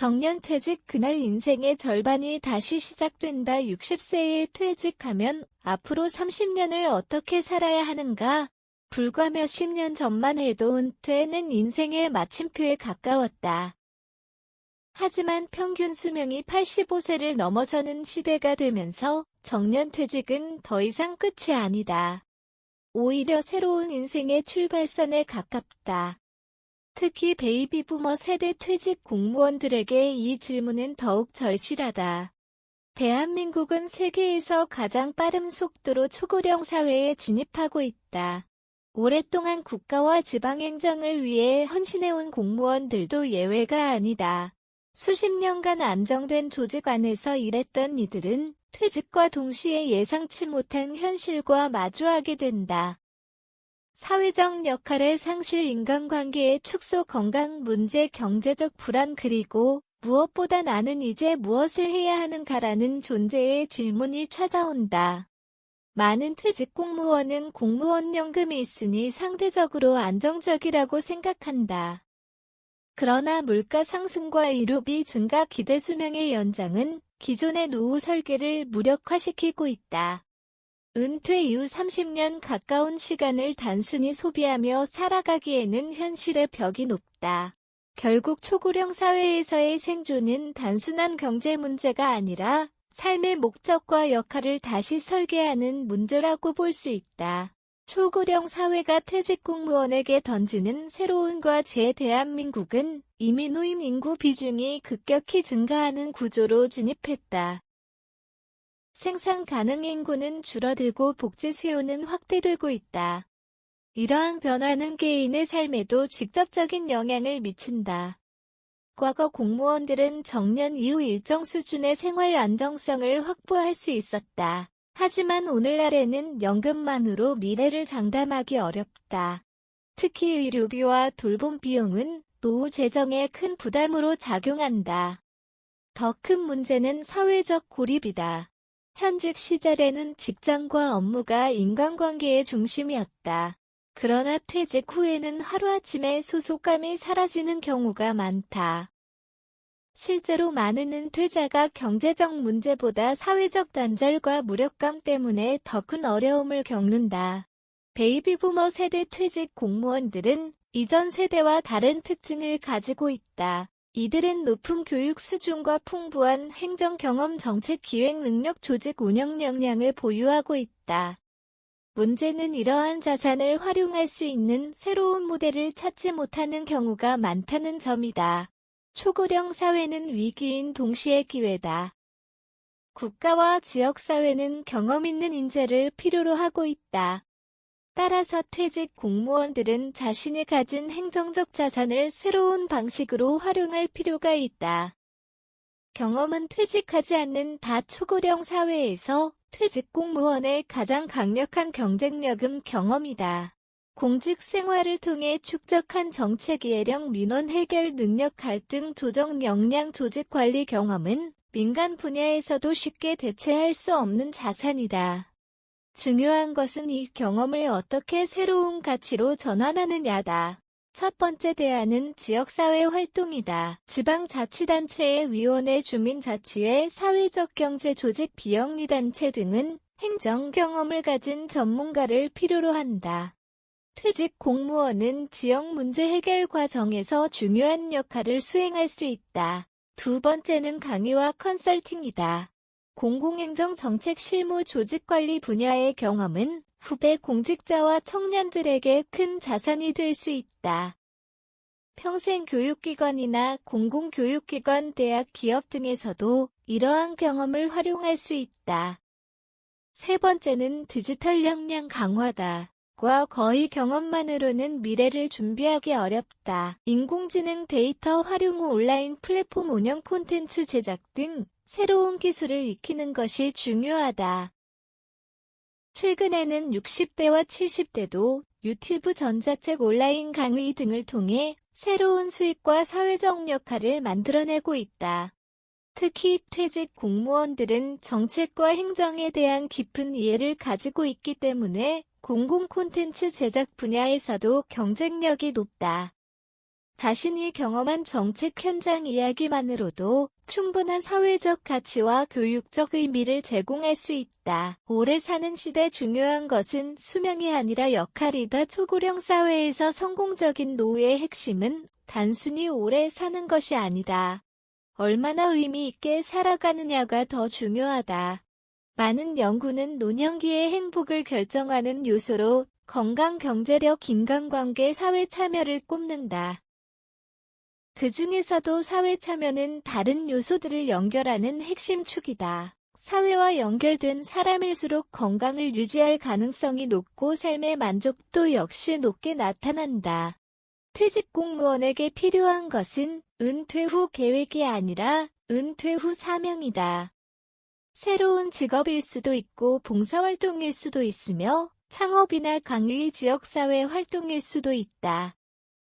정년퇴직 그날 인생의 절반이 다시 시작된다. 60세에 퇴직하면 앞으로 30년을 어떻게 살아야 하는가? 불과 몇십 년 전만 해도 은퇴는 인생의 마침표에 가까웠다. 하지만 평균 수명이 85세를 넘어서는 시대가 되면서 정년퇴직은 더 이상 끝이 아니다. 오히려 새로운 인생의 출발선에 가깝다. 특히 베이비부머 세대 퇴직 공무원들에게 이 질문은 더욱 절실하다. 대한민국은 세계에서 가장 빠른 속도로 초고령 사회에 진입하고 있다. 오랫동안 국가와 지방행정을 위해 헌신해온 공무원들도 예외가 아니다. 수십 년간 안정된 조직 안에서 일했던 이들은 퇴직과 동시에 예상치 못한 현실과 마주하게 된다. 사회적 역할의 상실, 인간관계의 축소, 건강 문제, 경제적 불안, 그리고 무엇보다 나는 이제 무엇을 해야 하는가라는 존재의 질문이 찾아온다. 많은 퇴직 공무원은 공무원연금이 있으니 상대적으로 안정적이라고 생각한다. 그러나 물가 상승과 의료비 증가, 기대 수명의 연장은 기존의 노후 설계를 무력화시키고 있다. 은퇴 이후 30년 가까운 시간을 단순히 소비하며 살아가기에는 현실의 벽이 높다. 결국 초고령 사회에서의 생존은 단순한 경제 문제가 아니라 삶의 목적과 역할을 다시 설계하는 문제라고 볼 수 있다. 초고령 사회가 퇴직 공무원에게 던지는 새로운 과제. 대한민국은 이미 노인 인구 비중이 급격히 증가하는 구조로 진입했다. 생산 가능 인구는 줄어들고 복지 수요는 확대되고 있다. 이러한 변화는 개인의 삶에도 직접적인 영향을 미친다. 과거 공무원들은 정년 이후 일정 수준의 생활 안정성을 확보할 수 있었다. 하지만 오늘날에는 연금만으로 미래를 장담하기 어렵다. 특히 의료비와 돌봄 비용은 노후 재정에 큰 부담으로 작용한다. 더 큰 문제는 사회적 고립이다. 현직 시절에는 직장과 업무가 인간관계의 중심이었다. 그러나 퇴직 후에는 하루아침에 소속감이 사라지는 경우가 많다. 실제로 많은 은퇴자가 경제적 문제보다 사회적 단절과 무력감 때문에 더 큰 어려움을 겪는다. 베이비부머 세대 퇴직 공무원들은 이전 세대와 다른 특징을 가지고 있다. 이들은 높은 교육 수준과 풍부한 행정 경험, 정책 기획 능력, 조직 운영 역량을 보유하고 있다. 문제는 이러한 자산을 활용할 수 있는 새로운 모델을 찾지 못하는 경우가 많다는 점이다. 초고령 사회는 위기인 동시에 기회다. 국가와 지역사회는 경험 있는 인재를 필요로 하고 있다. 따라서 퇴직 공무원들은 자신이 가진 행정적 자산을 새로운 방식으로 활용할 필요가 있다. 경험은 퇴직하지 않는 다. 초고령 사회에서 퇴직 공무원의 가장 강력한 경쟁력은 경험이다. 공직 생활을 통해 축적한 정책 이해력, 민원 해결 능력, 갈등 조정 역량, 조직 관리 경험은 민간 분야에서도 쉽게 대체할 수 없는 자산이다. 중요한 것은 이 경험을 어떻게 새로운 가치로 전환하느냐다. 첫 번째 대안은 지역사회 활동이다. 지방자치단체의 위원회, 주민자치회, 사회적 경제 조직, 비영리단체 등은 행정 경험을 가진 전문가를 필요로 한다. 퇴직 공무원은 지역 문제 해결 과정에서 중요한 역할을 수행할 수 있다. 두 번째는 강의와 컨설팅이다. 공공행정 정책 실무, 조직관리 분야의 경험은 후배 공직자와 청년들에게 큰 자산이 될 수 있다. 평생교육기관이나 공공교육기관, 대학, 기업 등에서도 이러한 경험을 활용할 수 있다. 세 번째는 디지털 역량 강화다. 과거의 경험만으로는 미래를 준비하기 어렵다. 인공지능, 데이터 활용 후 온라인 플랫폼 운영, 콘텐츠 제작 등 새로운 기술을 익히는 것이 중요하다. 최근에는 60대와 70대도 유튜브, 전자책, 온라인 강의 등을 통해 새로운 수익과 사회적 역할을 만들어내고 있다. 특히 퇴직 공무원들은 정책과 행정에 대한 깊은 이해를 가지고 있기 때문에 공공 콘텐츠 제작 분야에서도 경쟁력이 높다. 자신이 경험한 정책 현장 이야기만으로도 충분한 사회적 가치와 교육적 의미를 제공할 수 있다. 오래 사는 시대 중요한 것은 수명이 아니라 역할이다. 초고령 사회에서 성공적인 노후의 핵심은 단순히 오래 사는 것이 아니다. 얼마나 의미 있게 살아가느냐가 더 중요하다. 많은 연구는 노년기의 행복을 결정하는 요소로 건강, 경제력, 인간관계, 사회 참여를 꼽는다. 그 중에서도 사회 참여는 다른 요소들을 연결하는 핵심 축이다. 사회와 연결된 사람일수록 건강을 유지할 가능성이 높고 삶의 만족도 역시 높게 나타난다. 퇴직 공무원에게 필요한 것은 은퇴 후 계획이 아니라 은퇴 후 사명이다. 새로운 직업일 수도 있고 봉사활동일 수도 있으며 창업이나 강의 지역사회 활동일 수도 있다.